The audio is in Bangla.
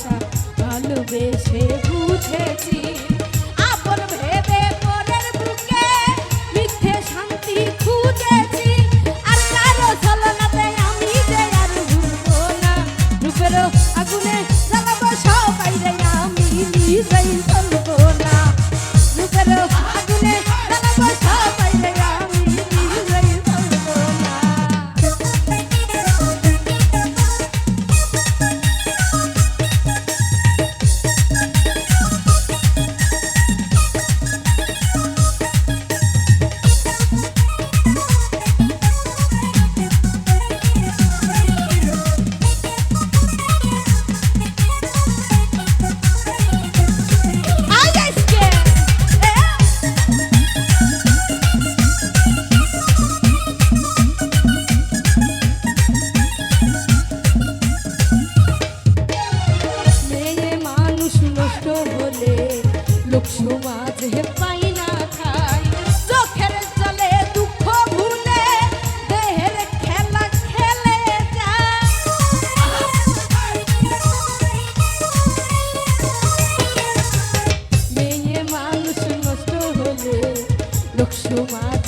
ভালোবাসা ভালোবেসে বুঝেছি আপন ভেবে মনের বুকে মিথ্যে শান্তি খুঁজেছি আর কারো ছলনাতে আমি যে আর ভুলবো না রূপের আগুনে জ্বালাবো সবাই রে আমি নিজেই চলবো না রূপের আগুনে জ্বালাবো সবাই রে আমি নিজেই চলবো না। লোক সমাজে পাই না খাই চোখের জলে দুঃখ ভুলে দেহের খেলা খেলে যায় মেয়ে মানুষ নষ্ট হলে লোক সমাজ